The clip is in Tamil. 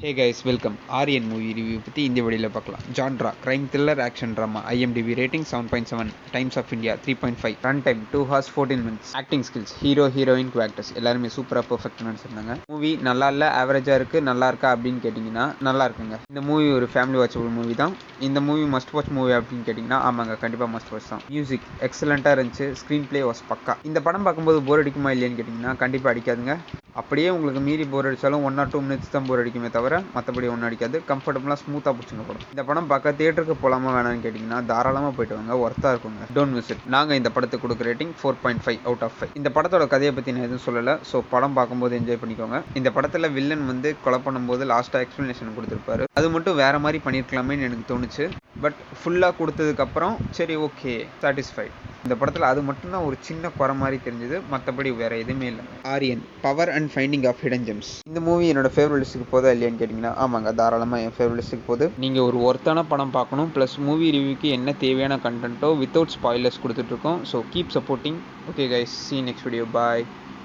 ஹே guys welcome. Aryan movie review பற்றி இந்த வீடியோவில் பார்க்கலாம். Genre crime thriller action drama. IMDb rating 7.7, Times of India 3.5, run time 2 hours 14 minutes. Acting skills hero heroine actors எல்லாருமே சூப்பராக பர்ஃபெக்டாக நடிச்சிருந்தாங்க. மூவி நல்லா இல்லை, ஆவரேஜாக இருக்குது, நல்லா இருக்கா அப்படின்னு கேட்டிங்கன்னா நல்லா இருக்குங்க. இந்த மூவி ஒரு ஃபேமிலி வாட்சபிள் மூவி தான். இந்த மூவி மஸ்ட் வாட்ச் மூவி அப்படின்னு கேட்டிங்கன்னா ஆமாங்க, கண்டிப்பாக மஸ்ட் வாட்ச் தான். மியூசிக் எக்ஸலண்ட்டாக இருந்துச்சு, ஸ்க்ரீன் பிளே வாஸ் பக்கா. இந்த படம் பார்க்கும்போது போர் அடிக்குமா இல்லையான்னு கேட்டிங்கன்னா கண்டிப்பாக அடிக்காதுங்க. அப்படியே உங்களுக்கு மீறி போர் அடித்தாலும் 1 or 2 minutes தான் போர் அடிக்குமே தவிர மற்றபடி ஒன்றும் அடிக்காது. கம்ஃபர்டபுளாக ஸ்மூத்தாக பிடிச்சிங்க படம். இந்த படம் பார்க்க தியேட்டருக்கு போகலாமா வேணான்னு கேட்டிங்கன்னா தாராளமாக போயிட்டு வாங்க, ஒர்த்தாக இருக்குங்க. Don't miss it. நாங்கள் இந்த படத்துக்கு கொடுக்குற ரேட்டிங் 4.5 out of 5. இந்த படத்தோட கதையை பற்றி நான் எதுவும் சொல்லலை, ஸோ படம் பார்க்கும்போது என்ஜாய் பண்ணிக்கோங்க. இந்த படத்தில் வில்லன் வந்து கொலை பண்ணும்போது லாஸ்ட்டாக எக்ஸ்ப்ளனேஷன் கொடுத்துருப்பாரு. அது மட்டும் வேறு மாதிரி பண்ணியிருக்கலாமேன்னு எனக்கு தோணுச்சு. பட் ஃபுல்லாக கொடுத்ததுக்கப்புறம் சரி ஓகே சாட்டிஸ்ஃபைட். இந்த படத்தில் அது மட்டும்தான் ஒரு சின்ன குறை மாதிரி தெரிஞ்சது, மற்றபடி வேறு எதுவுமே இல்லை. Aryan power and finding of hidden gems. இந்த மூவி என்னோட ஃபேவரட் லிஸ்ட்டுக்கு போதா இல்லையான்னு கேட்டிங்கன்னா ஆமாங்க, தாராளமாக என் ஃபேவரட் லிஸ்ட்டுக்கு போகுது. நீங்கள் ஒரு ஒர்த்தான படம் பார்க்கணும், ப்ளஸ் மூவி ரிவ்யூக்கு என்ன தேவையான கண்டென்ட்டோ வித்தவுட் ஸ்பாய்லர்ஸ் கொடுத்துட்ருக்கோம். So keep supporting. Okay guys, see you next video. Bye.